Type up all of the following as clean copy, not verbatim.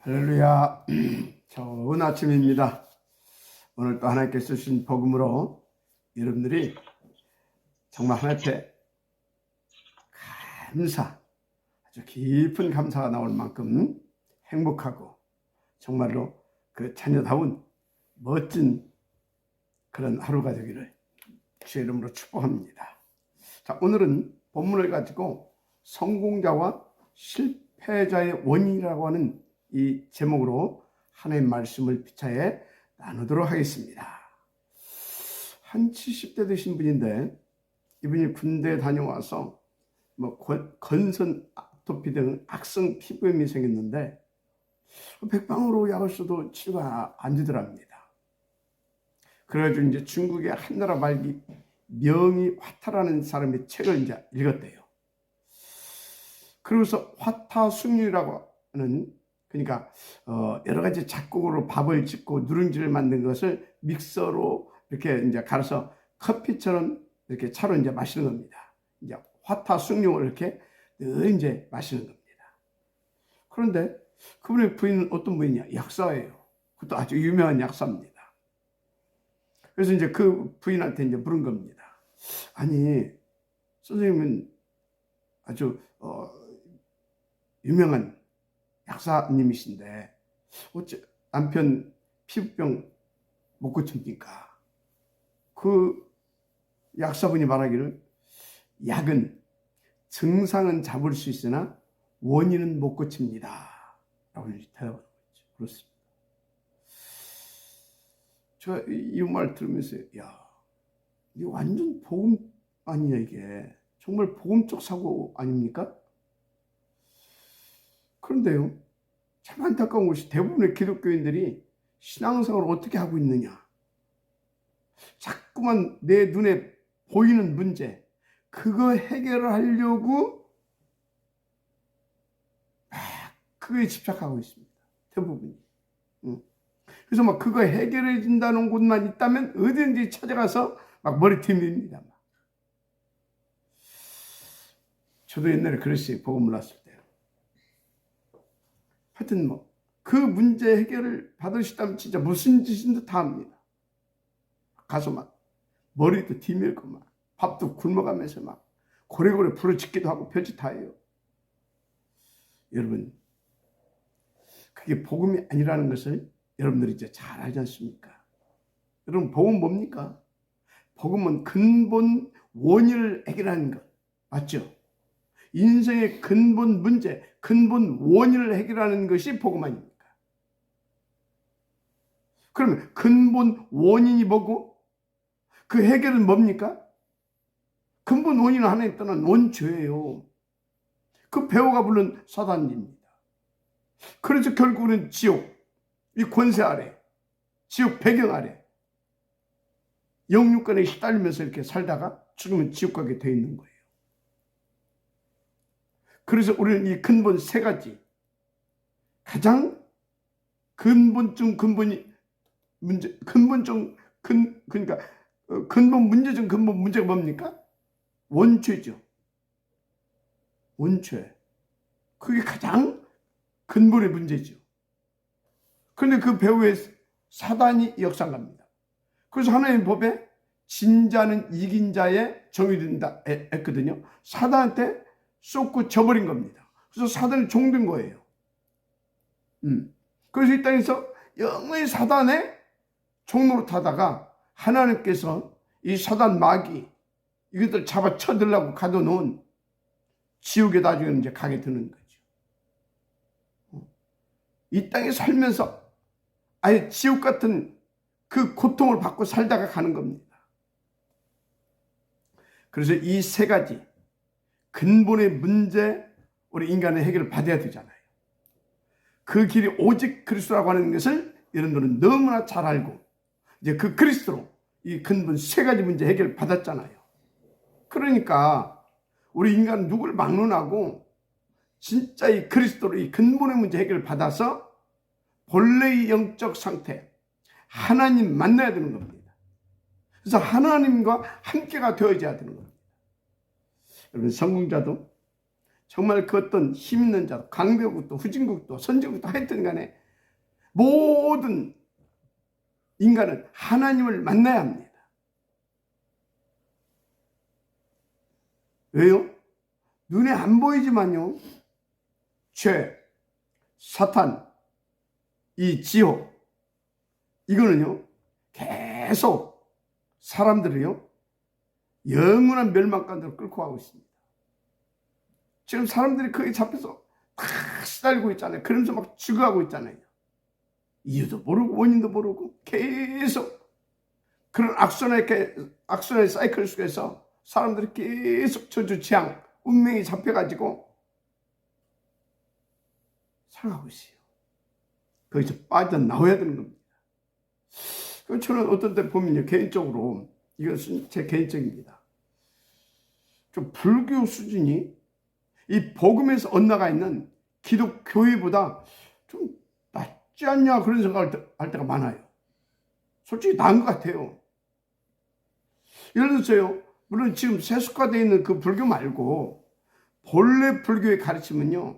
할렐루야. 좋은 아침입니다. 오늘 또 하나님께서 주신 복음으로 여러분들이 정말 하나님 앞에 감사, 아주 깊은 감사가 나올 만큼 행복하고 정말로 그 자녀다운 멋진 그런 하루가 되기를 주의 이름으로 축복합니다. 자, 오늘은 본문을 가지고 성공자와 실패자의 원인이라고 하는 이 제목으로 하나님의 말씀을 피차에 나누도록 하겠습니다. 한 70대 되신 분인데 이분이 군대에 다녀와서 건선 아토피 등 악성 피부염이 생겼는데 백방으로 약을 써도 치료가 안 되더랍니다. 그래가지고 이제 중국의 한나라 말기 명의 화타라는 사람의 책을 이제 읽었대요. 그러고서 화타숭유라고 하는, 그러니까 여러 가지 작곡으로 밥을 짓고 누룽지를 만든 것을 믹서로 이렇게 이제 갈아서 커피처럼 이렇게 차로 이제 마시는 겁니다. 이제 화타숭늉을 이렇게 늘 이제 마시는 겁니다. 그런데 그분의 부인은 어떤 분이냐? 약사예요. 그것도 아주 유명한 약사입니다. 그래서 이제 그 부인한테 이제 물은 겁니다. 아니, 선생님은 아주 유명한 약사님이신데 어째 남편 피부병 못 고칩니까? 그 약사분이 말하기를 약은 증상은 잡을 수 있으나 원인은 못 고칩니다 라고 대답하는 거죠. 그렇습니다. 제가 이 말 들으면서 야, 이게 완전 복음 아니냐, 이게 정말 복음적 사고 아닙니까? 그런데요, 참 안타까운 것이 대부분의 기독교인들이 신앙생활을 어떻게 하고 있느냐, 자꾸만 내 눈에 보이는 문제, 그거 해결을 하려고 그거에 집착하고 있습니다. 대부분이. 그래서 막 그거 해결해 준다는 곳만 있다면 어디든지 찾아가서 막 머리 튕깁니다. 저도 옛날에 그랬어요. 복음 몰랐을 때. 하여튼 그 문제 해결을 받으시다면 진짜 무슨 짓인지 다 합니다. 가서 막 머리도 뒤밀고 막 밥도 굶어가면서 막 고래고래 부르짖기도 하고 별짓 다 해요. 여러분, 그게 복음이 아니라는 것을 여러분들이 이제 잘 알지 않습니까? 여러분, 복음은 뭡니까? 복음은 근본 원인을 해결하는 것, 맞죠? 인생의 근본 문제, 근본 원인을 해결하는 것이 복음 아닙니까? 그러면 근본 원인이 뭐고 그 해결은 뭡니까? 근본 원인은 하나님 떠난 원죄예요. 그 배우가 부른 사단입니다. 그래서 결국은 지옥, 이 권세 아래, 지옥 배경 아래 영육간에 시달리면서 이렇게 살다가 죽으면 지옥 가게 되어 있는 거예요. 그래서 우리는 이 근본 세 가지, 가장 근본적 근본이 문제, 근본적 그러니까 근본 문제 중 근본 문제가 뭡니까? 원죄죠. 원죄. 그게 가장 근본의 문제죠. 그런데 그 배후에 사단이 역사합니다. 그래서 하나님의 법에 진자는 이긴 자의 정이 된다 했거든요. 사단한테 쏟고 져버린 겁니다. 그래서 사단이 종된 거예요. 그래서 이 땅에서 영원히 사단의 종로로 타다가 하나님께서 이 사단 마귀 이것들 잡아 쳐들라고 가둬놓은 지옥에 나중에 이제 가게 되는 거죠. 이 땅에 살면서 아예 지옥 같은 그 고통을 받고 살다가 가는 겁니다. 그래서 이 세 가지 근본의 문제, 우리 인간의 해결을 받아야 되잖아요. 그 길이 오직 그리스도라고 하는 것을 여러분들은 너무나 잘 알고 이제 그 그리스도로 이 근본 세 가지 문제 해결을 받았잖아요. 그러니까 우리 인간은 누구를 막론하고 진짜 이 그리스도로 이 근본의 문제 해결을 받아서 본래의 영적 상태, 하나님 만나야 되는 겁니다. 그래서 하나님과 함께가 되어져야 되는 겁니다. 여러분, 성공자도 정말 그 어떤 힘 있는 자, 강대국도 후진국도 선진국도 하여튼 간에 모든 인간은 하나님을 만나야 합니다. 왜요? 눈에 안 보이지만요, 죄, 사탄, 이 지옥, 이거는요 계속 사람들을요 영원한 멸망간으로 끌고 가고 있습니다. 지금 사람들이 거기에 잡혀서 다 시달리고 있잖아요. 그러면서 막 죽어가고 있잖아요. 이유도 모르고 원인도 모르고 계속 그런 악순환의 사이클 속에서 사람들이 계속 저주 재앙 운명이 잡혀가지고 살아가고 있어요. 거기서 빠져나와야 되는 겁니다. 저는 어떤 때 보면요, 개인적으로, 이것은 제 개인적입니다. 좀 불교 수준이 이 복음에서 엇나가 있는 기독교회보다 좀 낫지 않냐 그런 생각을 할 때가 많아요. 솔직히 나은 것 같아요. 예를 들어서요, 물론 지금 세속화되어 있는 그 불교 말고 본래 불교의 가르침은요,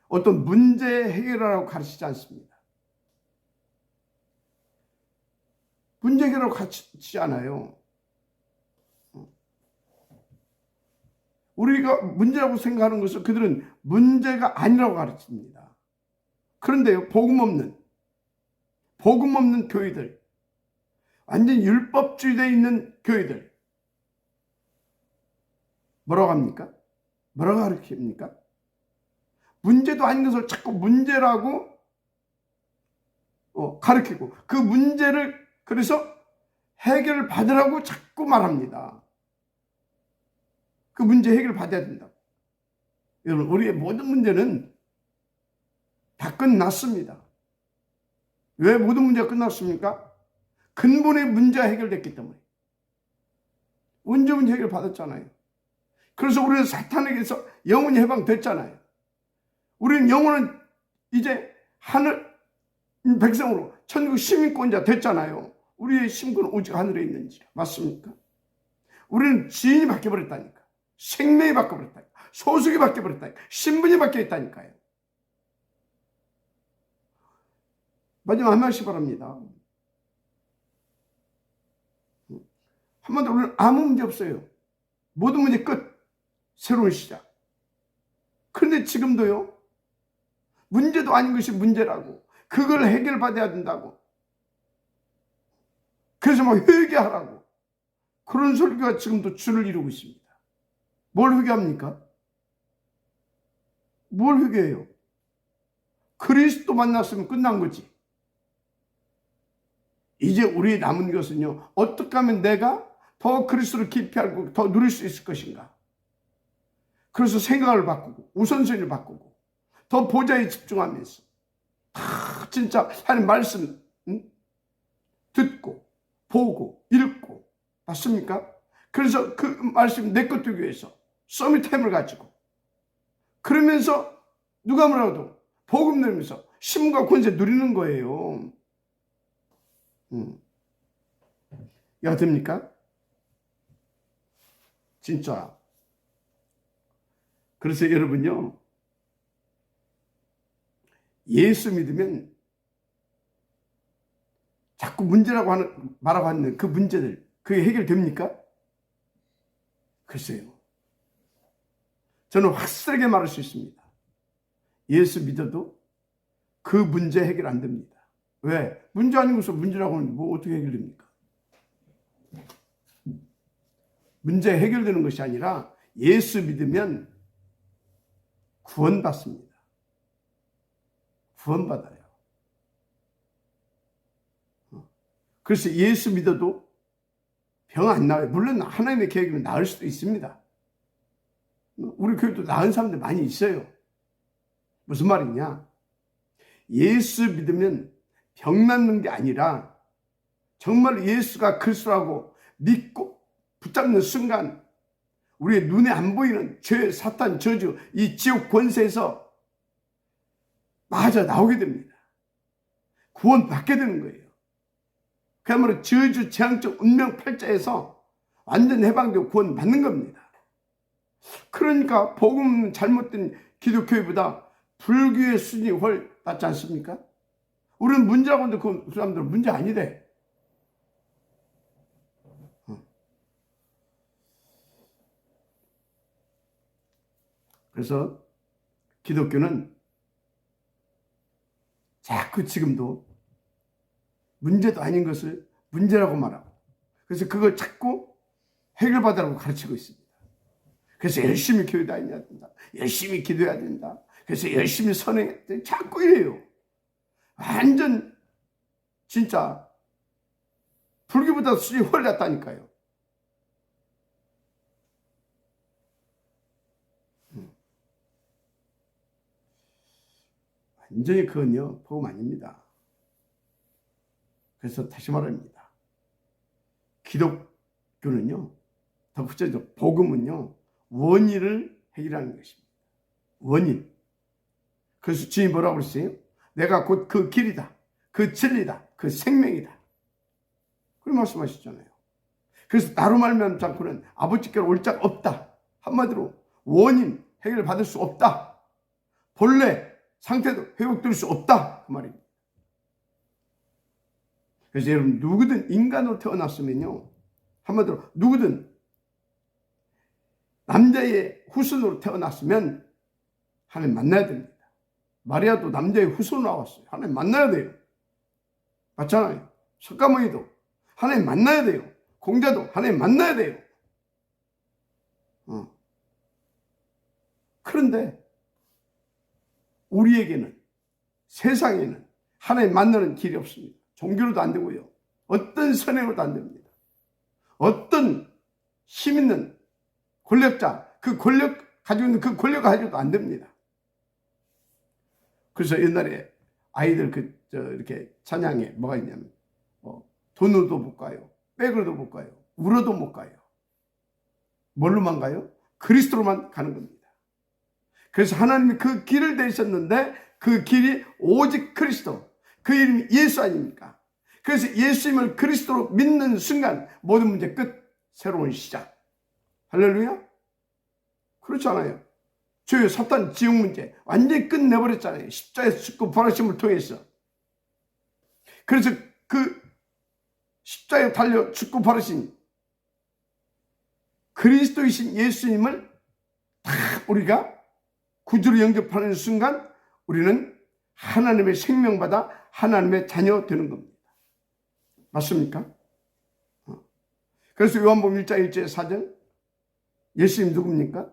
어떤 문제 해결하라고 가르치지 않습니다. 문제 해결하라고 가르치지 않아요. 우리가 문제라고 생각하는 것을 그들은 문제가 아니라고 가르칩니다. 그런데요, 복음 없는 교회들, 완전 율법주의되어 있는 교회들, 뭐라고 합니까? 뭐라고 가르칩니까? 문제도 아닌 것을 자꾸 문제라고 가르치고 그 문제를 그래서 해결을 받으라고 자꾸 말합니다. 그 문제 해결을 받아야 된다. 여러분, 우리의 모든 문제는 다 끝났습니다. 왜 모든 문제가 끝났습니까? 근본의 문제가 해결됐기 때문에. 문제 해결 받았잖아요. 그래서 우리는 사탄에게서 영원히 해방됐잖아요. 우리는 영원은 이제 하늘 백성으로 천국 시민권자 됐잖아요. 우리의 심근은 오직 하늘에 있는지라. 맞습니까? 우리는 지인이 바뀌어버렸다니까. 생명이 바뀌어버렸다니까. 소속이 바뀌어버렸다니까. 신분이 바뀌어있다니까요. 마지막 한 말씩 바랍니다. 한마디로 우리는 아무 문제 없어요. 모든 문제 끝. 새로운 시작. 그런데 지금도요, 문제도 아닌 것이 문제라고, 그걸 해결받아야 된다고, 그래서 막 회개하라고, 그런 소리가 지금도 줄을 이루고 있습니다. 뭘 회개합니까? 뭘 회개해요? 그리스도 만났으면 끝난 거지. 이제 우리 남은 것은요, 어떻게 하면 내가 더 그리스도를 깊이 알고 더 누릴 수 있을 것인가? 그래서 생각을 바꾸고 우선순위를 바꾸고 더 보좌에 집중하면서 진짜 하나님 말씀 듣고 보고 읽고, 맞습니까? 그래서 그 말씀 내것 되기 위해서 서밋타임을 가지고, 그러면서 누가 뭐라도 복음 내면서 힘과 권세 누리는 거예요. 이해가 됩니까? 진짜. 그래서 여러분요, 예수 믿으면 자꾸 문제라고 말하고 하는 그 문제들, 그게 해결됩니까? 글쎄요. 저는 확실하게 말할 수 있습니다. 예수 믿어도 그 문제 해결 안 됩니다. 왜? 문제 아닌 것을 문제라고 하는데 뭐 어떻게 해결됩니까? 문제 해결되는 것이 아니라 예수 믿으면 구원받습니다. 구원받아요. 그래서 예수 믿어도 병 안 나와요. 물론 하나님의 계획이면 나을 수도 있습니다. 우리 교회도 나은 사람들 많이 있어요. 무슨 말이냐? 예수 믿으면 병 낫는 게 아니라 정말 예수가 그리스도라고 믿고 붙잡는 순간 우리의 눈에 안 보이는 죄, 사탄, 저주, 이 지옥 권세에서 빠져나오게 됩니다. 구원받게 되는 거예요. 그야말로 저주, 재앙적 운명 팔자에서 완전 해방되고 구원받는 겁니다. 그러니까 복음 잘못된 기독교회보다 불교의 수준이 훨 낫지 않습니까? 우리는 문제라고 하는데 그 사람들은 문제 아니래. 그래서 기독교는 자꾸 지금도 문제도 아닌 것을 문제라고 말하고, 그래서 그걸 자꾸 해결받으라고 가르치고 있습니다. 그래서 열심히 교회 다녀야 된다. 열심히 기도해야 된다. 그래서 열심히 선행해야 된다. 자꾸 이래요. 완전 진짜 불교보다 수준이 훨 낫다니까요. 완전히 그건요, 복음 아닙니다. 그래서 다시 말합니다. 기독교는요, 더 구체적으로 복음은요, 원인을 해결하는 것입니다. 원인. 그래서 주님이 뭐라고 그랬어요? 내가 곧 그 길이다, 그 진리다, 그 생명이다. 그렇게 말씀하셨잖아요. 그래서 나로 말미암지 않고는 아버지께로 올 자가 없다. 한마디로 원인 해결을 받을 수 없다. 본래 상태도 회복될 수 없다. 그 말입니다. 그래서 여러분, 누구든 인간으로 태어났으면요, 한마디로 누구든 남자의 후손으로 태어났으면 하나님 만나야 됩니다. 마리아도 남자의 후손으로 나왔어요. 하나님 만나야 돼요. 맞잖아요. 석가모니도 하나님 만나야 돼요. 공자도 하나님 만나야 돼요. 그런데 우리에게는, 세상에는 하나님 만나는 길이 없습니다. 종교로도 안 되고요. 어떤 선행으로도 안 됩니다. 어떤 힘 있는 권력자, 그 권력 가지고 있는 그 권력을 가지고도 안 됩니다. 그래서 옛날에 아이들 이렇게 찬양에 뭐가 있냐면, 돈으로도 못 가요. 백으로도 못 가요. 울어도 못 가요. 뭘로만 가요? 그리스도로만 가는 겁니다. 그래서 하나님이 그 길을 대셨는데 그 길이 오직 그리스도, 그 이름이 예수 아닙니까? 그래서 예수님을 그리스도로 믿는 순간 모든 문제 끝, 새로운 시작. 할렐루야? 그렇지 않아요? 죄의 사탄 지옥 문제 완전히 끝내버렸잖아요. 십자가에서 죽고 부활하심을 통해서. 그래서 그 십자가에 달려 죽고 부활하신 그리스도이신 예수님을 다 우리가 구주로 영접하는 순간 우리는 하나님의 생명받아 하나님의 자녀 되는 겁니다. 맞습니까? 그래서 요한복음 1장 1절 4절, 예수님 누굽니까?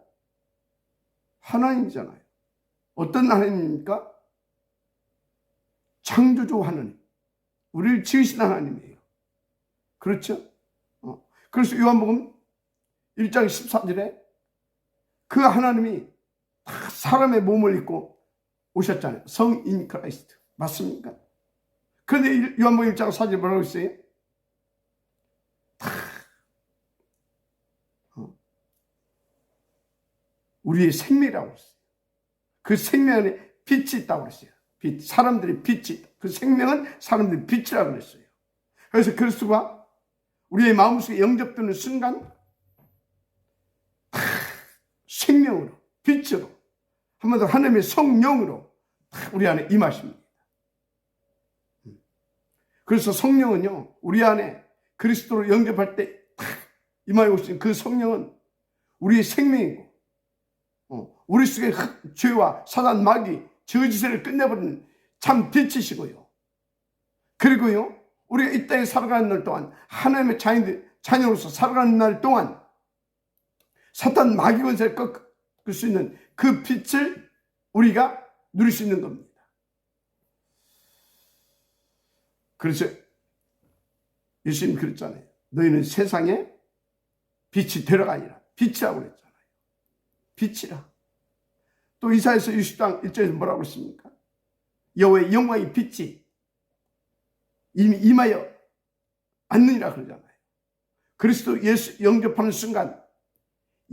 하나님이잖아요. 어떤 하나님입니까? 창조주 하나님. 우리를 지으신 하나님이에요. 그렇죠? 그래서 요한복음 1장 13절에 그 하나님이 다 사람의 몸을 입고 오셨잖아요. 성인 크라이스트. 맞습니까? 그런데 요한복음 1장 4절에 뭐라고 했어요? 다 우리의 생명이라고 했어요. 그 생명 안에 빛이 있다고 그랬어요. 빛, 사람들의 빛이 있다. 그 생명은 사람들의 빛이라고 그랬어요. 그래서 그리스도가 우리의 마음속에 영접되는 순간 생명으로, 빛으로, 한마디로 하나님의 성령으로 우리 안에 임하십니다. 그래서 성령은요, 우리 안에 그리스도로 영접할 때 임하여 오신 그 성령은 우리의 생명이고, 우리 속의 죄와 사단 마귀 저지세를 끝내버리는 참 빛이시고요. 그리고요, 우리가 이 땅에 살아가는 날 동안 하나님의 자녀로서 살아가는 날 동안 사탄 마귀 권세를 꺾을 수 있는 그 빛을 우리가 누릴 수 있는 겁니다. 그래서 예수님 그랬잖아요. 너희는 세상에 빛이 들어가니라. 빛이라고 그랬잖아요. 빛이라. 또 이사야서 60장 1절에서 뭐라고 했습니까? 여호와의 영광의 빛이 이미 임하여 앉느니라 그러잖아요. 그리스도 예수 영접하는 순간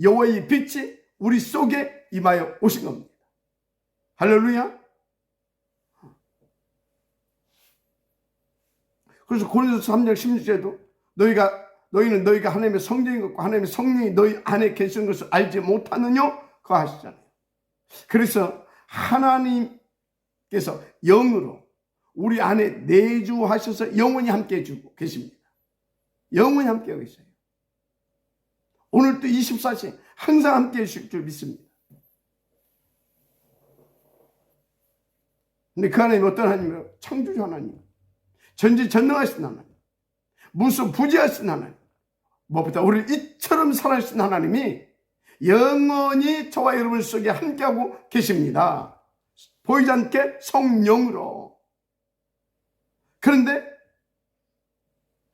여호와의 빛이 우리 속에 임하여 오신 겁니다. 할렐루야. 그래서 고린도서 3장 16절에도 너희가 너희는 너희가 하나님의 성령인 것과 하나님의 성령이 너희 안에 계시는 것을 알지 못하느냐? 그거 하시잖아요. 그래서 하나님께서 영으로 우리 안에 내주하셔서 영원히 함께 해주고 계십니다. 영원히 함께 하고 있어요. 오늘도 24시 항상 함께 해주실 줄 믿습니다. 근데 그 하나님 어떤 하나님이에요? 창조주 하나님, 전지전능하신 하나님, 무소부지하신 하나님, 무엇보다 우리를 이처럼 사랑하신 하나님이 영원히 저와 여러분 속에 함께하고 계십니다. 보이지 않게 성령으로. 그런데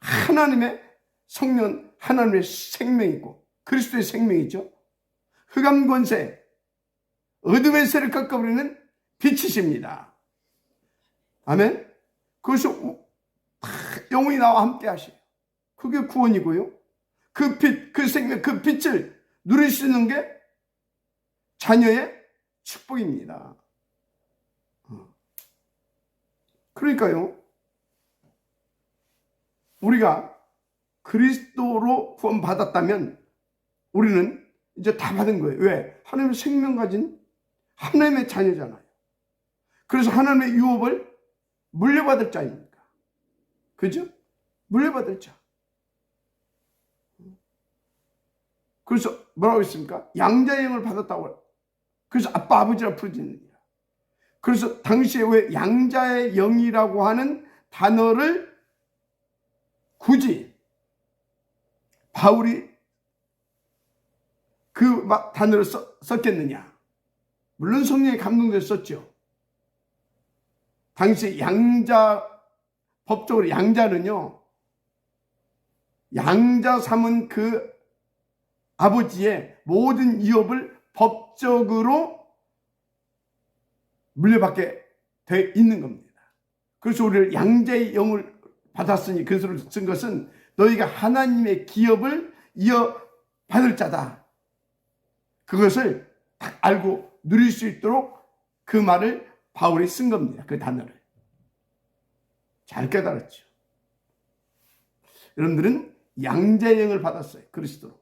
하나님의 성령, 하나님의 생명이고 그리스도의 생명이죠. 흑암 권세, 어둠의 세를 꺾어버리는 빛이십니다. 아멘. 그것이 영원히 나와 함께 하셔요. 그게 구원이고요. 그 빛, 그 생명, 그 빛을 누릴 수 있는 게 자녀의 축복입니다. 그러니까요, 우리가 그리스도로 구원받았다면 우리는 이제 다 받은 거예요. 왜? 하나님의 생명 가진 하나님의 자녀잖아요. 그래서 하나님의 유업을 물려받을 자입니까? 그죠? 물려받을 자. 그래서 뭐라고 했습니까? 양자의 영을 받았다고 해요. 그래서 아빠 아버지라 부르짖느니라. 그래서 당시에 왜 양자의 영이라고 하는 단어를 굳이 바울이 그 단어를 썼겠느냐? 물론 성령의 감동돼서 썼죠. 당시 양자, 법적으로 양자는요, 양자 삼은 그 아버지의 모든 이업을 법적으로 물려받게 돼 있는 겁니다. 그래서 우리를 양자의 영을 받았으니 그것을 쓴 것은 너희가 하나님의 기업을 이어받을 자다. 그것을 딱 알고 누릴 수 있도록 그 말을 바울이 쓴 겁니다. 그 단어를. 잘 깨달았죠. 여러분들은 양자의 영을 받았어요. 그리스도로.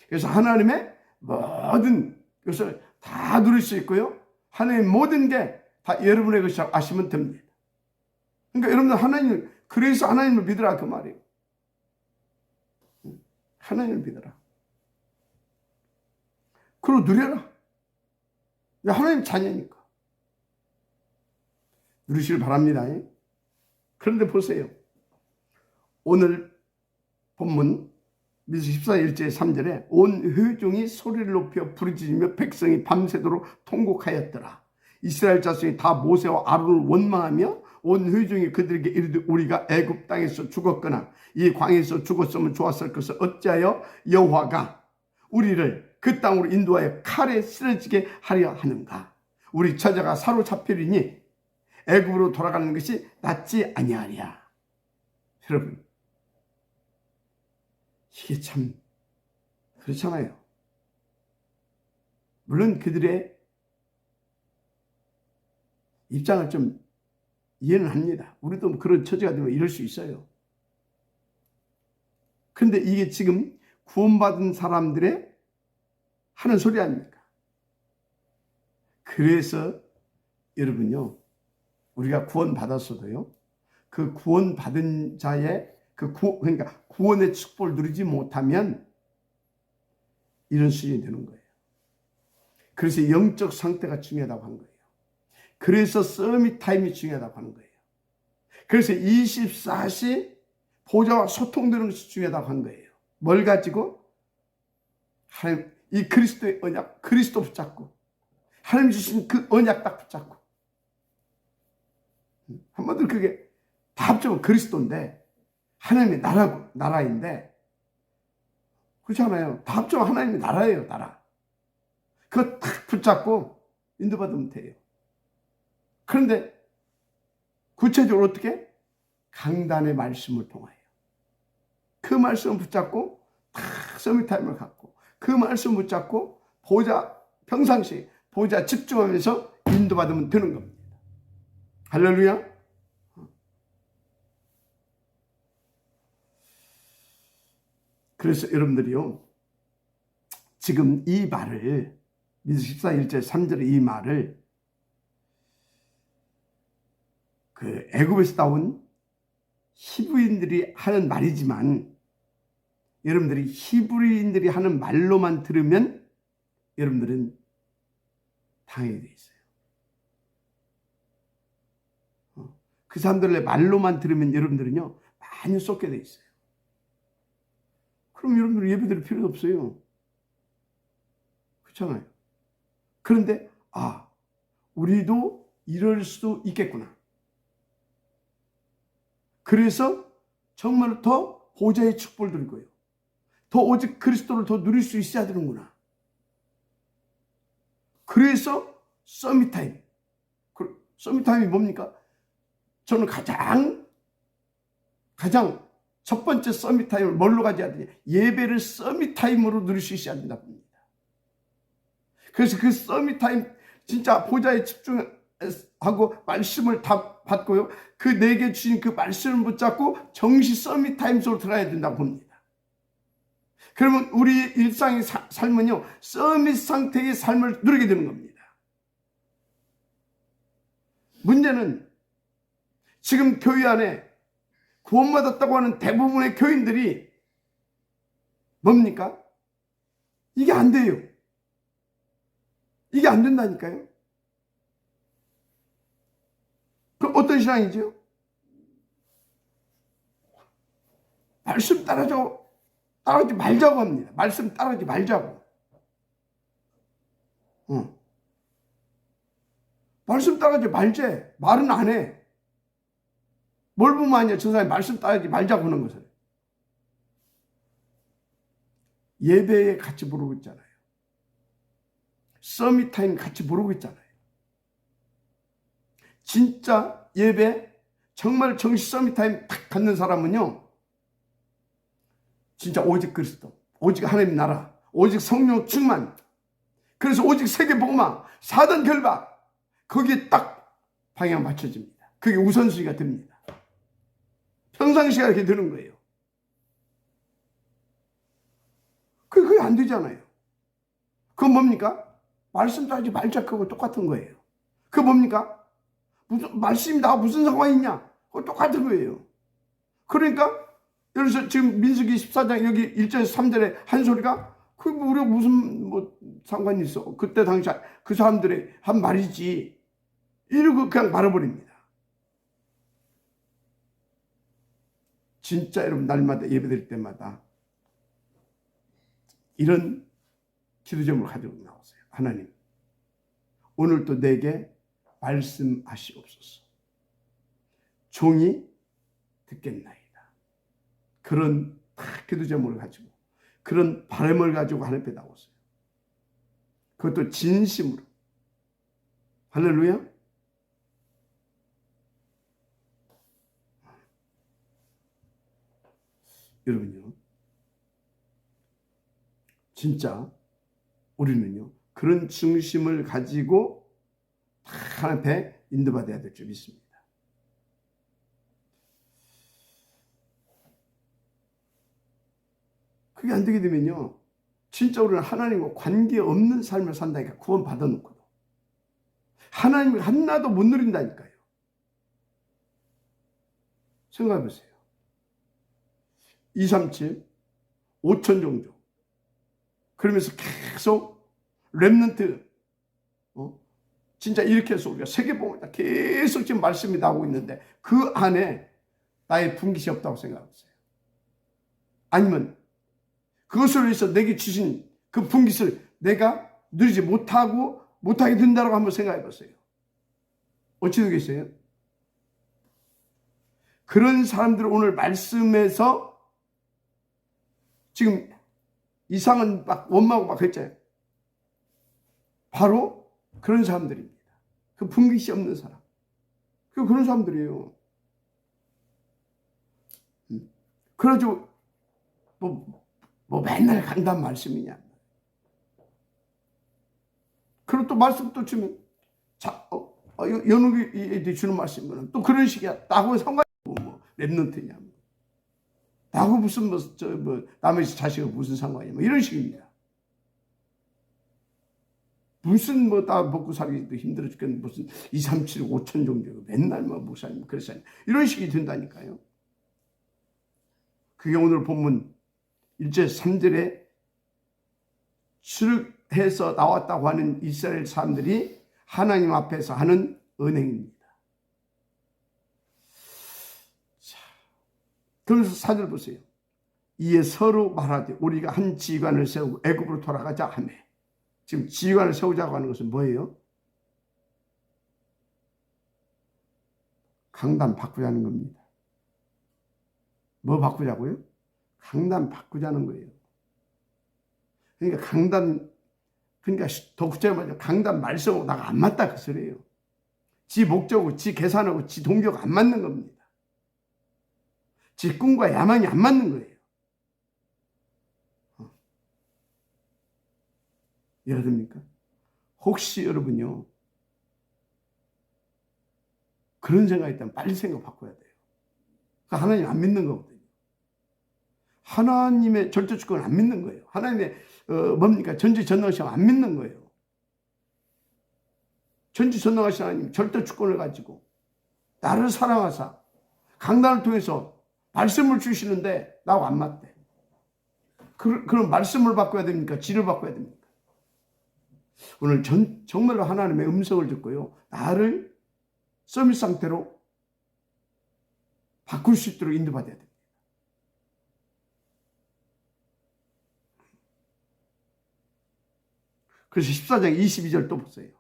그래서 하나님의 모든 것을 다 누릴 수 있고요. 하나님의 모든 게 다 여러분의 것이 아시면 됩니다. 그러니까 여러분들 하나님, 그래서 하나님을 믿으라 그 말이에요. 하나님을 믿어라. 그리고 누려라. 하나님 자녀니까. 누리시길 바랍니다. 그런데 보세요. 오늘 본문 미스 14장 1절 3절에 온 회중이 소리를 높여 부르짖으며 백성이 밤새도록 통곡하였더라. 이스라엘 자손이 다 모세와 아론을 원망하며 온 회중이 그들에게 이르되 우리가 애굽 땅에서 죽었거나 이 광에서 죽었으면 좋았을 것을 어찌하여 여호와가 우리를 그 땅으로 인도하여 칼에 쓰러지게 하려 하는가? 우리 처자가 사로잡히리니 애굽으로 돌아가는 것이 낫지 아니하랴. 여러분, 이게 참 그렇잖아요. 물론 그들의 입장을 좀 이해는 합니다. 우리도 그런 처지가 되면 이럴 수 있어요. 그런데 이게 지금 구원받은 사람들의 하는 소리 아닙니까? 그래서 여러분요, 우리가 구원받았어도요, 그 구원받은 자의 그러니까 구원의 축복을 누리지 못하면 이런 수준이 되는 거예요. 그래서 영적 상태가 중요하다고 한 거예요. 그래서 서밋 타임이 중요하다고 하는 거예요. 그래서 24시 보좌와 소통되는 것이 중요하다고 한 거예요. 뭘 가지고? 하나님, 이 그리스도의 언약, 그리스도 붙잡고 하나님 주신 그 언약 딱 붙잡고, 한마디로 그게 다 합치면 그리스도인데 하나님의 나라인데, 그렇지 않아요? 다 합치면 하나님의 나라예요. 나라. 그거 딱 붙잡고 인도받으면 돼요. 그런데 구체적으로 어떻게? 강단의 말씀을 통하여 그 말씀을 붙잡고 딱 서밋타임을 갖고 그 말씀 붙잡고 평상시 보좌 집중하면서 인도받으면 되는 겁니다. 할렐루야. 그래서 여러분들이요, 지금 이 말을, 민수기 14, 1절 3절의 이 말을 그 애굽에서 나온 히브리인들이 하는 말이지만, 여러분들이 히브리인들이 하는 말로만 들으면 여러분들은 당하게 돼 있어요. 그 사람들의 말로만 들으면 여러분들은요, 많이 쏟게 돼 있어요. 그럼 여러분들 예배 드릴 필요도 없어요. 그렇잖아요. 그런데 우리도 이럴 수도 있겠구나. 그래서 정말 더 보좌의 축복을 누릴 거예요. 더 오직 그리스도를 더 누릴 수 있어야 되는구나. 그래서 서밋타임. 서밋타임이 뭡니까? 저는 가장 첫 번째 서밋타임을 뭘로 가져야 되냐? 예배를 서밋타임으로 누릴 수 있어야 된다고 합니다. 그래서 그 서밋타임, 진짜 보좌에 집중하고 말씀을 다 받고요, 그 내게 주신 그 말씀을 붙잡고 정시 서밋타임 속으로 들어야 된다고 봅니다. 그러면 우리 일상의 삶은요, 서밋 상태의 삶을 누리게 되는 겁니다. 문제는 지금 교회 안에 구원받았다고 하는 대부분의 교인들이 뭡니까? 이게 안 돼요. 이게 안 된다니까요. 그 어떤 신앙이죠? 말씀 따라오지 말자고 합니다. 말씀 따라오지 말자고. 말씀 따라오지 말제. 말은 안 해. 뭘 보면 아니야. 저 사람이 말씀 따라오지 말자고 하는 것을. 예배에 같이 부르고 있잖아요. 서밋타임 같이 부르고 있잖아요. 진짜 예배, 정말 정시 서밋타임 딱 갖는 사람은요, 진짜 오직 그리스도, 오직 하나님 나라, 오직 성령 충만, 그래서 오직 세계복음화, 사단 결박, 거기에 딱 방향 맞춰집니다. 그게 우선순위가 됩니다. 평상시가 이렇게 되는 거예요. 그게 안 되잖아요. 그건 뭡니까? 말씀 따지 말자, 그거 똑같은 거예요. 그거 뭡니까? 말씀이 나와 무슨 상관이 있냐? 그거 똑같은 거예요. 그러니까 그래서 지금 민수기 14장 여기 1절에서 3절에 한 소리가, 그게 우리가 무슨 상관이 있어? 그때 당시 그 사람들의 한 말이지. 이러고 그냥 말아버립니다. 진짜 여러분, 날마다 예배드릴 때마다 이런 기도 제목을 가지고 나오세요. 하나님, 오늘도 내게 말씀하시옵소서. 종이 듣겠나이다. 그런 기도 제목을 가지고, 그런 바람을 가지고 하나님 앞에 나오세요. 그것도 진심으로. 할렐루야. 여러분요, 진짜 우리는요, 그런 중심을 가지고 하나님 앞에 인도받아야 될 줄 믿습니다. 그게 안 되게 되면요, 진짜 우리는 하나님과 관계없는 삶을 산다니까. 구원 받아놓고도 하나님을 하나도 못 누린다니까요. 생각해 보세요. 237, 5천 종족, 그러면서 계속 렘넌트, 진짜 이렇게 해서 우리가 세계복음을 계속 지금 말씀이 나오고 있는데, 그 안에 나의 분깃이 없다고 생각하세요? 아니면 그것을 위해서 내게 주신 그 분깃을 내가 누리지 못하게 된다고 한번 생각해 보세요. 어찌 되겠어요? 그런 사람들을 오늘 말씀에서 지금 이상은 막 원망하고 막 했잖아요. 바로 그런 사람들입니다. 그 분깃이 없는 사람. 그런 사람들이에요. 그래가지고 뭐 맨날 간단 말씀이냐. 그리고 또 말씀 또 주면, 연옥이 주는 말씀은 또 그런 식이야. 나하고 상관이 뭐 랩런트냐. 나하고 무슨 남의 자식하고 무슨 상관이야? 뭐 이런 식입니다. 무슨 다 먹고 살기도 힘들어 죽겠는데 무슨 2, 3, 7, 5천 종교 맨날 목사님 그래서 이런 식이 된다니까요. 그게 오늘 본문 1절 3절에 출애해서 나왔다고 하는 이스라엘 사람들이 하나님 앞에서 하는 은행입니다. 자, 그러면서 4절 보세요. 이에 서로 말하되 우리가 한 지휘관을 세우고 애굽으로 돌아가자 하며. 지금 지휘관을 세우자고 하는 것은 뭐예요? 강단 바꾸자는 겁니다. 뭐 바꾸자고요? 강단 바꾸자는 거예요. 그러니까 더 구체적으로 말하면 강단 말씀하고 나가 안 맞다 그 소리예요. 지 목적하고 지 계산하고 지 동기가 안 맞는 겁니다. 지 꿈과 야망이 안 맞는 거예요. 이해됩니까? 혹시 여러분요 그런 생각이 있다면 빨리 생각 바꿔야 돼요. 그러니까 하나님 안 믿는 거거든요. 하나님의 절대주권을 안 믿는 거예요. 하나님의 전지전능하신 안 믿는 거예요. 전지전능하신 하나님 절대주권을 가지고 나를 사랑하사 강단을 통해서 말씀을 주시는데 나하고 안 맞대. 그럼 말씀을 바꿔야 됩니까? 지를 바꿔야 됩니까? 오늘 정말로 하나님의 음성을 듣고요. 나를 서밋 상태로 바꿀 수 있도록 인도받아야 됩니다. 그래서 14장 22절 또 보세요.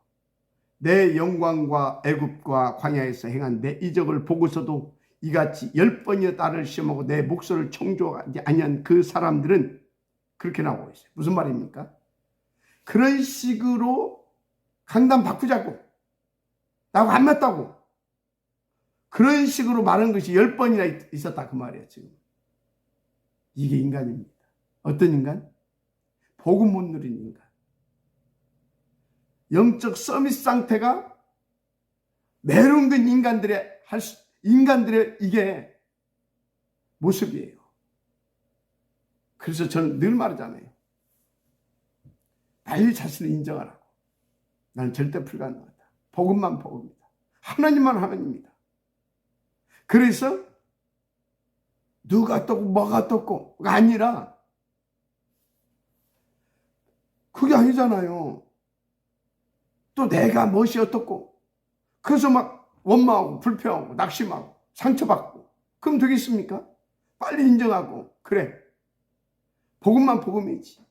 내 영광과 애굽과 광야에서 행한 내 이적을 보고서도 이같이 10번이나 나를 시험하고 내 목소리를 청조하지 아니한 그 사람들은 그렇게 나오고 있어요. 무슨 말입니까? 그런 식으로 강단 바꾸자고 나하고 안 맞다고 그런 식으로 말한 것이 10번이나 있었다 그 말이에요. 지금 이게 인간입니다. 어떤 인간? 복음 못 누린 인간. 영적 서밋 상태가 메롱된 인간들의 이게 모습이에요. 그래서 저는 늘 말하잖아요. 빨리 자신을 인정하라고. 나는 절대 불가능하다. 복음만 복음이다. 하나님만 하나님입니다. 그래서 누가 어떻고 뭐가 어떻고가 아니라 그게 아니잖아요. 또 내가 무엇이 어떻고 그래서 막 원망하고 불평하고 낙심하고 상처받고 그럼 되겠습니까? 빨리 인정하고 그래 복음만 복음이지.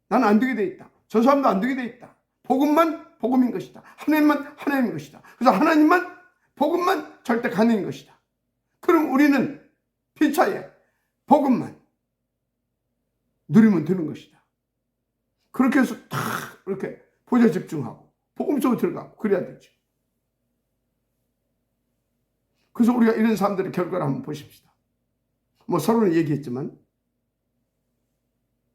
나는 안 되게 돼 있다. 저 사람도 안 되게 돼 있다. 복음만 복음인 것이다. 하나님만 하나님인 것이다. 그래서 하나님만 복음만 절대 가능인 것이다. 그럼 우리는 피차에 복음만 누리면 되는 것이다. 그렇게 해서 탁 이렇게 보좌 집중하고 복음 속에 들어가고 그래야 되죠. 그래서 우리가 이런 사람들의 결과를 한번 보십시다. 뭐 서로는 얘기했지만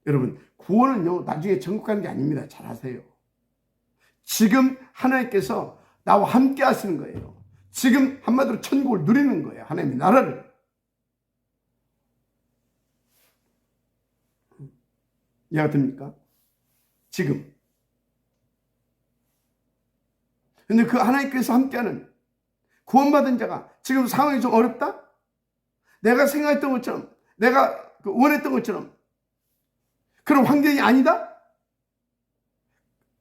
여러분 구원은요 나중에 천국 가는 게 아닙니다. 잘 아세요. 지금 하나님께서 나와 함께 하시는 거예요. 지금 한마디로 천국을 누리는 거예요. 하나님의 나라를. 이해가 됩니까? 지금. 근데 그 하나님께서 함께하는 구원받은 자가 지금 상황이 좀 어렵다? 내가 생각했던 것처럼 내가 원했던 것처럼 그런 환경이 아니다?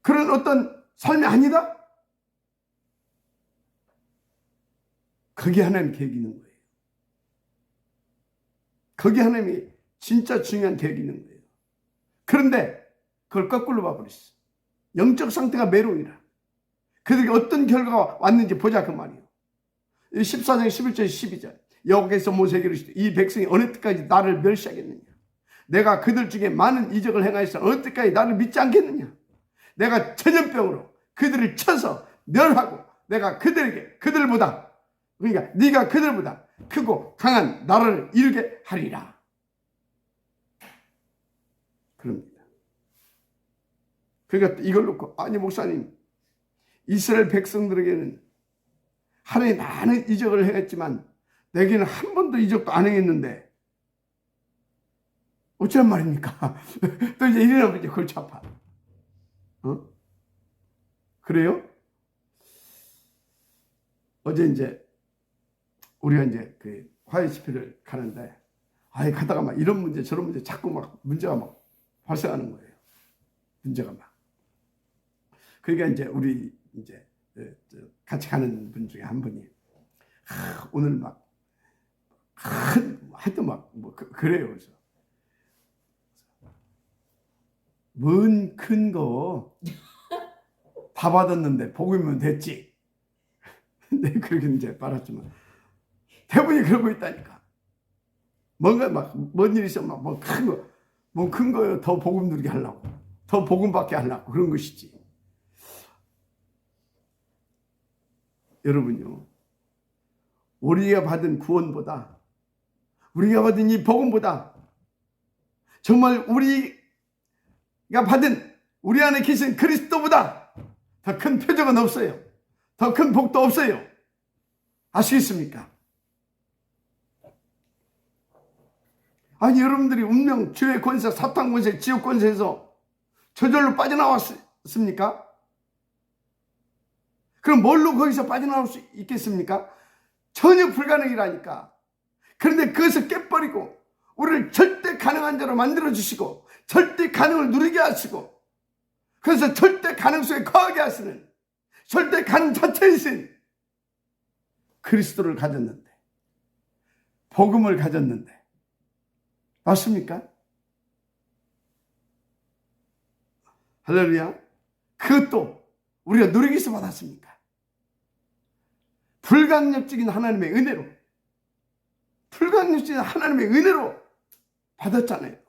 그런 어떤 삶이 아니다? 그게 하나님 계획이 있는 거예요. 그게 하나님이 진짜 중요한 계획이 있는 거예요. 그런데 그걸 거꾸로 봐버렸어. 영적 상태가 메롱이라. 그들에게 어떤 결과가 왔는지 보자 그 말이에요. 14장 11절 12절 여호와께서 모세에게 이르시되 이 백성이 어느 때까지 나를 멸시하겠느냐. 내가 그들 중에 많은 이적을 행하여서 어느 때까지 나를 믿지 않겠느냐. 내가 전염병으로 그들을 쳐서 멸하고 내가 그들보다 그러니까 네가 그들보다 크고 강한 나라를 이루게 하리라. 그럽니다. 그러니까 이걸 놓고 아니 목사님 이스라엘 백성들에게는 하나님 많은 이적을 행했지만 내게는 한 번도 이적도 안 행했는데 어쩌란 말입니까? 또 이제 일어나면 이제 골치 아파. 그래요? 어제 이제 우리가 이제 그 화해 집회를 가는데, 가다가 막 이런 문제 저런 문제 자꾸 막 문제가 막 발생하는 거예요. 문제가 막. 그러니까 이제 우리 이제 같이 가는 분 중에 한 분이 오늘 막 하여튼 막 뭐 그래요. 그래서 뭔 큰 거 다 받았는데 복음이면 됐지. 근데 그렇게 이제 말았지만 대부분이 그러고 있다니까. 뭔가 막 뭔 일이 있으면 막 뭐 큰 거요. 더 복음 누리게 하려고, 더 복음 받게 하려고 그런 것이지. 여러분요, 우리가 받은 구원보다, 우리가 받은 이 복음보다 정말 우리가 받은 우리 안에 계신 그리스도보다 더 큰 표적은 없어요. 더 큰 복도 없어요. 아시겠습니까? 아니, 여러분들이 운명, 죄의 권세, 사탄 권세, 지옥 권세에서 저절로 빠져나왔습니까? 그럼 뭘로 거기서 빠져나올 수 있겠습니까? 전혀 불가능이라니까. 그런데 그것을 깨버리고 우리를 절대 가능한 자로 만들어주시고 절대 가능을 누리게 하시고, 그래서 절대 가능성에 거하게 하시는, 절대 가능 자체이신 그리스도를 가졌는데, 복음을 가졌는데, 맞습니까? 할렐루야. 그것도 우리가 누리기 위해서 받았습니까? 불강력적인 하나님의 은혜로, 불강력적인 하나님의 은혜로 받았잖아요.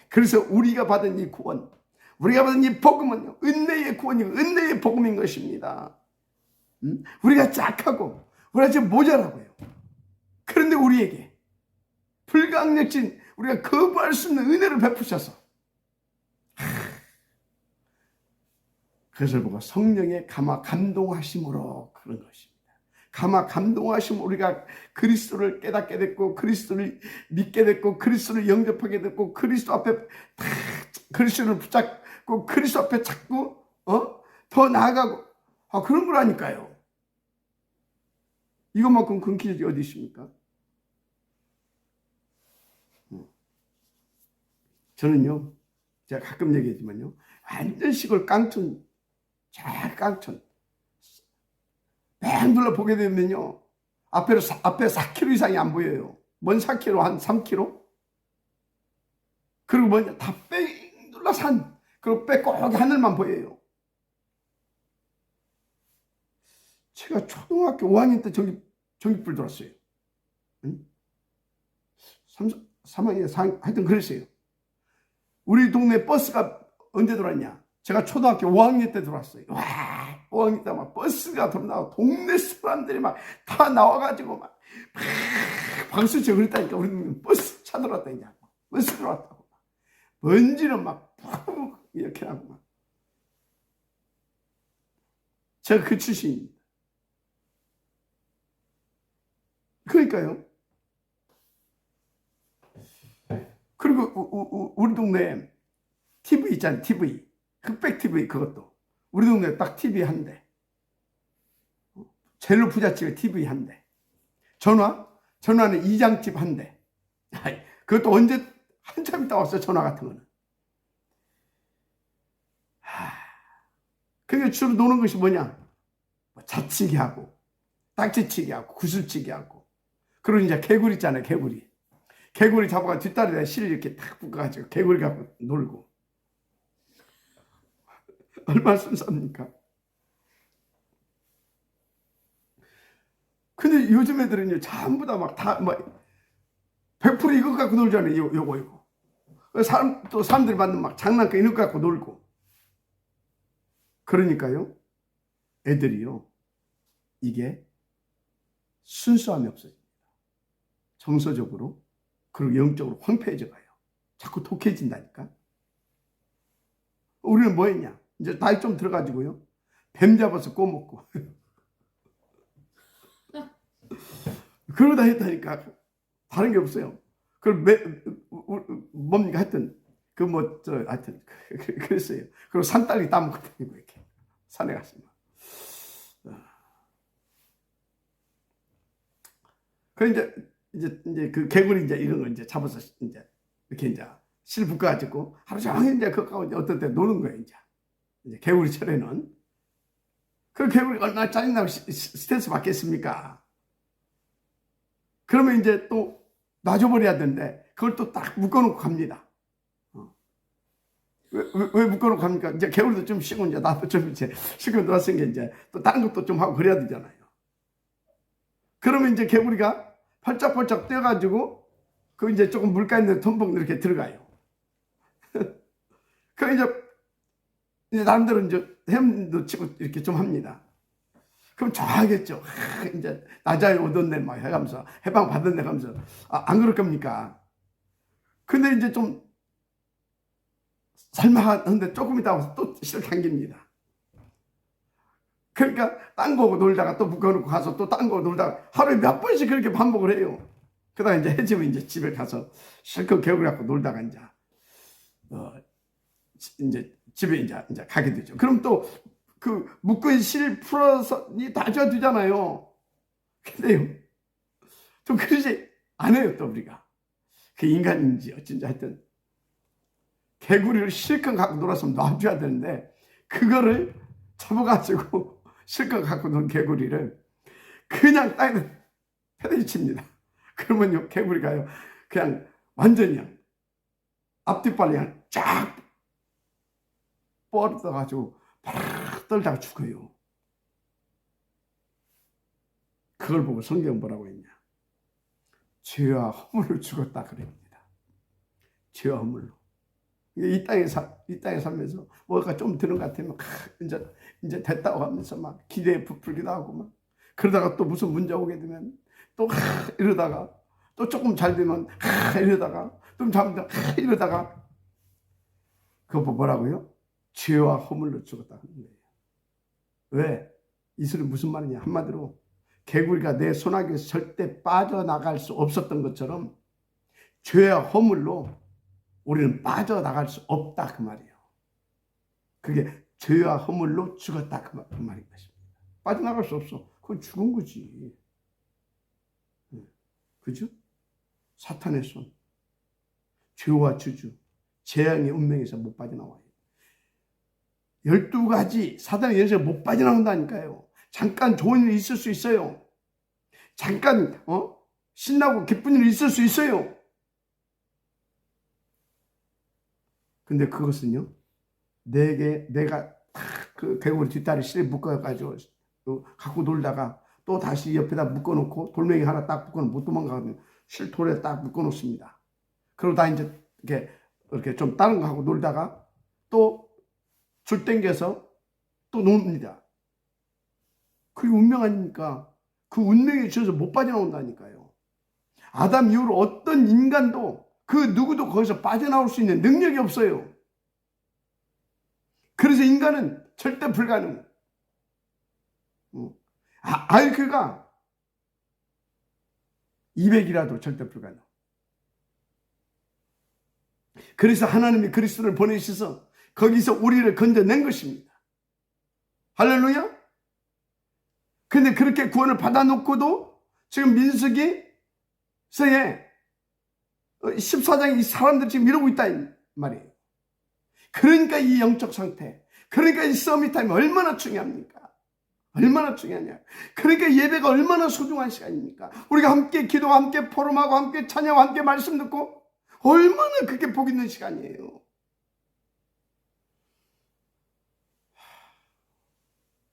그래서 우리가 받은 이 구원, 우리가 받은 이 복음은요, 은혜의 구원이고 은혜의 복음인 것입니다. 우리가 짝하고 우리가 지금 모자라고요. 그런데 우리에게 불강력진, 우리가 거부할 수 없는 은혜를 베푸셔서, 그것을 보고 성령의 감화 감동하심으로 그런 것입니다. 감화 감동하심, 우리가 그리스도를 깨닫게 됐고, 그리스도를 믿게 됐고, 그리스도를 영접하게 됐고, 그리스도 앞에 그리스도를 붙잡고 그리스도 앞에 자꾸 더 나아가고, 그런 거라니까요. 이것만큼 큰 길이 어디 있습니까? 저는요, 제가 가끔 얘기하지만요, 완전 시골 깡촌, 잘 깡촌 맹 둘러보게 되면요, 앞에 4km 이상이 안 보여요. 먼 4km, 한 3km? 그리고 뭐냐, 다 뺑 둘러 산, 그리고 빼곡하게 하늘만 보여요. 제가 초등학교 5학년 때 전기불 들었어요. 응? 3학년, 4학년, 하여튼 그랬어요. 우리 동네 버스가 언제 들어왔냐? 제가 초등학교 5학년 때 들어왔어요. 와, 5학년 때 막 버스가 들어나고 동네 사람들이 막 다 나와가지고 막 박수 치고 그랬다니까. 우리는 버스 차 들어왔다니까. 버스 들어왔다고. 먼지는 막 푹 이렇게 하고 막. 제가 그 출신입니다. 그러니까요. 그리고 우리 동네에 TV 있잖아요. TV. 흑백 TV, 그것도. 우리 동네에 딱 TV 한 대. 젤로 부잣집에 TV 한 대. 전화는 이장집 한 대. 그것도 언제 한참 있다 왔어요. 전화 같은 거는. 그게 주로 노는 것이 뭐냐? 자치기 하고, 딱지치기 하고, 구슬치기 하고. 그리고 이제 개구리 있잖아요. 개구리 잡아가 뒷다리에 실을 이렇게 탁 묶어가지고 개구리 갖고 놀고. 얼마나 순수합니까? 근데 요즘 애들은요, 전부 다 막 100% 이거 갖고 놀잖아요. 요거. 또 사람들이 만든 막 장난감 이거 갖고 놀고. 그러니까요, 애들이요, 이게 순수함이 없어집니다. 정서적으로, 그리고 영적으로 황폐해져 가요. 자꾸 독해진다니까. 우리는 뭐 했냐? 이제 나이 좀 들어가지고요, 뱀 잡아서 꼬먹고. 그러다 했다니까. 다른 게 없어요. 뭡니까? 하여튼, 하여튼, 그랬어요. 그리고 산딸기 따먹고 다니고, 이렇게. 산에 가서. 이제 그 개구리 이제 이런 거 이제 잡아서 이제 이렇게 이제 실 묶어가지고 하루 종일 이제 그거 이제 어떤 때 노는 거예요, 이제 개구리철에는. 그 개구리 얼마나 짜증나고 스트레스 받겠습니까? 그러면 이제 또 놔줘버려야 되는데, 그걸 또 딱 묶어놓고 갑니다. 왜 묶어놓고 갑니까? 이제 개구리도 좀 쉬고, 이제 나도 좀 이제 쉬고 놀았으니까 이제 또 다른 것도 좀 하고 그래야 되잖아요. 그러면 이제 개구리가 펄쩍펄쩍 뛰어가지고, 그 이제 조금 물가 있는 덤벙 이렇게 들어가요. 그 이제 나름대로 이제 헤엄도 치고 이렇게 좀 합니다. 그럼 좋아하겠죠. 이제 나자에 오던네 막 해가면서 해방 받았네 하면서 안 그럴 겁니까? 근데 이제 좀 살만한데 조금 있다 와서 또 실당깁니다. 그러니까 딴 거고 놀다가 또 묶어놓고 가서 또 딴 거고 놀다가 하루에 몇 번씩 그렇게 반복을 해요. 그러다가 이제 해지면 이제 집에 가서 실컷 개구리 갖고 놀다가 이제 집에 이제 가게 되죠. 그럼 또 그 묶은 실 풀어서 다져두잖아요. 근데요, 좀 그러지 안 해요, 또 우리가. 그 인간인지 어쩐지 하여튼 개구리를 실컷 갖고 놀았으면 놔줘야 되는데, 그거를 잡아가지고 실컷 갖고 논 개구리를 그냥 땅에 패대기 칩니다. 그러면요, 개구리가요, 그냥 완전히 앞뒷발이 그냥 쫙 뻗어가지고 팍 떨다가 죽어요. 그걸 보고 성경 뭐라고 했냐? 죄와 허물로 죽었다 그럽니다. 죄와 허물로. 이 땅에 살면서 뭐가 좀 드는 것 같으면 이제 됐다고 하면서 막 기대에 부풀기도 하고 막, 그러다가 또 무슨 문제 오게 되면 또 이러다가 또 조금 잘 되면 이러다가 좀 잘되면 이러다가, 그거 뭐라고요? 죄와 허물로 죽었다 하는 거예요. 왜? 이 소리 무슨 말이냐? 한마디로 개구리가 내 손아귀에서 절대 빠져나갈 수 없었던 것처럼 죄와 허물로 우리는 빠져나갈 수 없다 그 말이에요. 그게 죄와 허물로 죽었다 그 말인 것입니다. 빠져나갈 수 없어. 그건 죽은 거지. 그죠? 사탄의 손, 죄와 주주, 재앙의 운명에서 못 빠져나와요. 12가지 사단의 연쇄가 못 빠져나온다니까요. 잠깐 좋은 일이 있을 수 있어요. 잠깐 신나고 기쁜 일이 있을 수 있어요. 근데 그것은요, 내가 그 개구리 뒷다리 실에 묶어가지고 갖고 놀다가 또 다시 옆에다 묶어놓고 돌멩이 하나 딱 묶어놓고 못 도망가거든요. 실돌에 딱 묶어놓습니다. 그러다 이제 이렇게 좀 다른 거 하고 놀다가 또 줄 땡겨서 또 놉니다. 그게 운명 아닙니까? 그 운명에 쥐어서 못 빠져나온다니까요. 아담 이후로 어떤 인간도 그 누구도 거기서 빠져나올 수 있는 능력이 없어요. 그래서 인간은 절대 불가능. IQ가 200이라도 절대 불가능. 그래서 하나님이 그리스도를 보내셔서 거기서 우리를 건져낸 것입니다. 할렐루야. 근데 그렇게 구원을 받아놓고도 지금 민수기서에 14장에 이 사람들이 지금 이러고 있다 이 말이에요. 그러니까 이 영적 상태, 그러니까 이 서밋타임이 얼마나 중요합니까? 얼마나 중요하냐. 그러니까 예배가 얼마나 소중한 시간입니까? 우리가 함께 기도하고 함께 포럼하고 함께 찬양하고 함께 말씀 듣고 얼마나 그게 복 있는 시간이에요.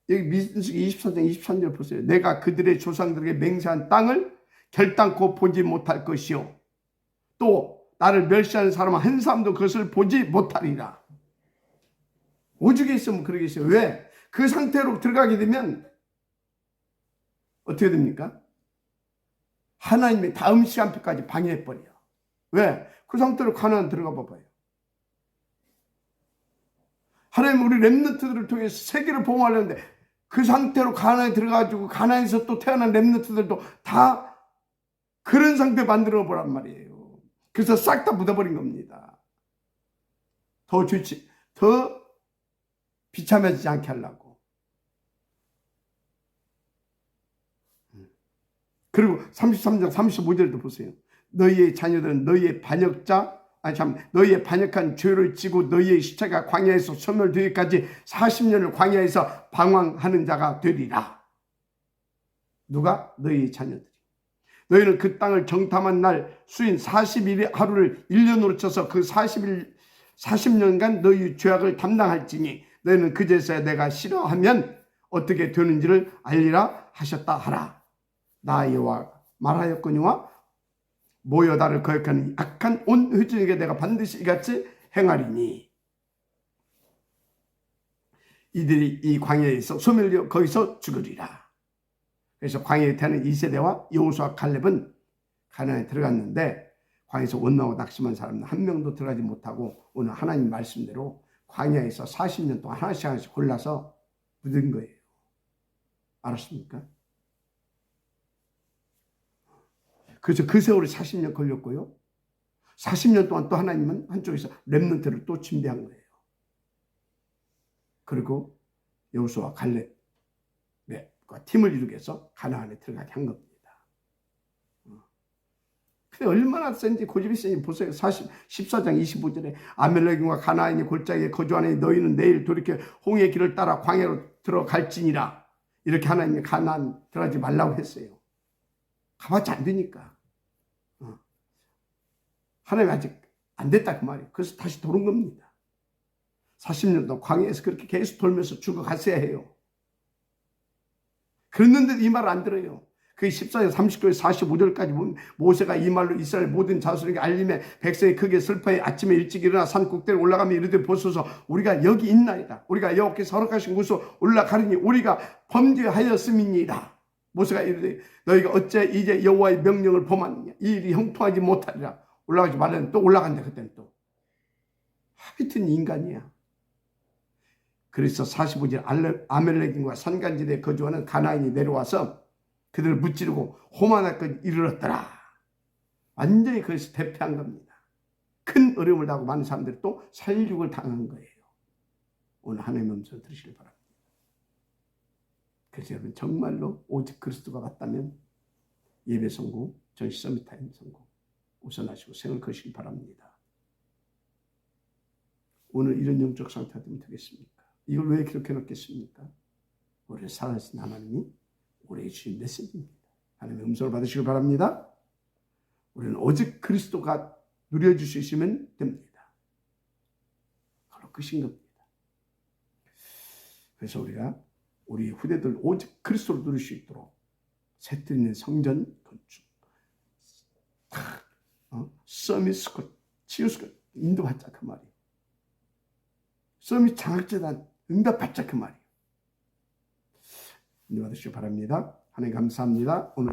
여기 민수기 24장 23절 보세요. 내가 그들의 조상들에게 맹세한 땅을 결단코 보지 못할 것이요, 또 나를 멸시하는 사람 한 사람도 그것을 보지 못하리라. 오죽에 있으면 그러겠어요. 왜? 그 상태로 들어가게 되면 어떻게 됩니까? 하나님의 다음 시간표까지 방해해버려요. 왜? 그 상태로 가나안 들어가 봐봐요. 하나님 우리 렘넌트들을 통해서 세계를 보호하려는데 그 상태로 가나안에 들어가가지고 가나안에서 또 태어난 렘넌트들도 다 그런 상태 만들어 보란 말이에요. 그래서 싹 다 묻어버린 겁니다. 더 비참해지지 않게 하려고. 그리고 33장 35절도 보세요. 너희의 자녀들은 너희의 반역자, 너희의 반역한 죄를 지고 너희의 시체가 광야에서 소멸되기까지 40년을 광야에서 방황하는 자가 되리라. 누가? 너희의 자녀들이. 너희는 그 땅을 정탐한 날 수인 40일의 하루를 1년으로 쳐서 그 40년간 너희 죄악을 담당할지니 너희는 그제서야 내가 싫어하면 어떻게 되는지를 알리라 하셨다 하라. 나 여호와 말하였거니와 모여 나를 거역하는 악한 온 회중에게 내가 반드시 이같이 행하리니 이들이 이 광야에서 소멸되어 거기서 죽으리라. 그래서 광야에 태어난 2세대와 여호수아 갈렙은 가나안에 들어갔는데 광야에서 원나고 낙심한 사람은 한 명도 들어가지 못하고 오늘 하나님 말씀대로 광야에서 40년 동안 하나씩 골라서 묻은 거예요. 알았습니까? 그래서 그 세월에 40년 걸렸고요. 40년 동안 또 하나님은 한쪽에서 렘넌트를 또 준비한 거예요. 그리고 여호수아 갈렙과 팀을 이루게 해서 가나안에 들어가게 한 겁니다. 근데 얼마나 센지 고집이 센지 보세요. 14장 25절에 아멜렉인과 가나안이 골짜기에 거주하니 너희는 내일 돌이켜 홍해의 길을 따라 광야로 들어갈지니라. 이렇게 하나님이 가나안 들어가지 말라고 했어요. 가봤자 안 되니까. 하나님 아직 안 됐다 그 말이에요. 그래서 다시 돌은 겁니다. 40년 동안 광야에서 그렇게 계속 돌면서 죽어갔어야 해요. 그랬는데도 이 말을 안 들어요. 그 14장 39절 45절까지 보면 모세가 이 말로 이스라엘 모든 자손에게 알림해 백성이 크게 슬퍼해 아침에 일찍 일어나 산 꼭대기에 올라가며 이르되 보소서 우리가 여기 있나이다. 우리가 여호와께서 허락하신 곳으로 올라가리니 우리가 범죄하였음이니이다. 모세가 이르되 너희가 어째 이제 여호와의 명령을 범하느냐. 이 일이 형통하지 못하리라. 올라가지 말라는 또 올라간다. 그때는 또 하여튼 인간이야. 그래서 45절 아멜렉인과 산간지대에 거주하는 가나안이 내려와서 그들을 무찌르고 호마나까지 이르렀더라. 완전히 그래서 대패한 겁니다. 큰 어려움을 당하고 많은 사람들이 또 살육을 당한 거예요. 오늘 하나님의 음성을 들으시길 바랍니다. 그래서 여러분 정말로 오직 그리스도가 맞다면 예배 성공, 전시 서밋타임 성공 우선하시고 생을 거시길 바랍니다. 오늘 이런 영적 상태가 되면 되겠습니까? 이걸 왜 기록해 놓겠습니까? 우리를 살아계신 하나님이 우리에게 주신 메시지입니다. 하나님의 음성을 받으시길 바랍니다. 우리는 오직 그리스도가 누려줄 수 있으면 됩니다. 바로 끝인 겁니다. 그래서 우리가 우리 후대들 오직 그리스도를 누릴 수 있도록 새뜰 있는 성전 건축, 서밋 스콧, 치유스콧 인도받자 그 말이에요. 서밋 장학재단 응답받자 그 말이에요. 인도받으시기 바랍니다. 하나님 감사합니다. 오늘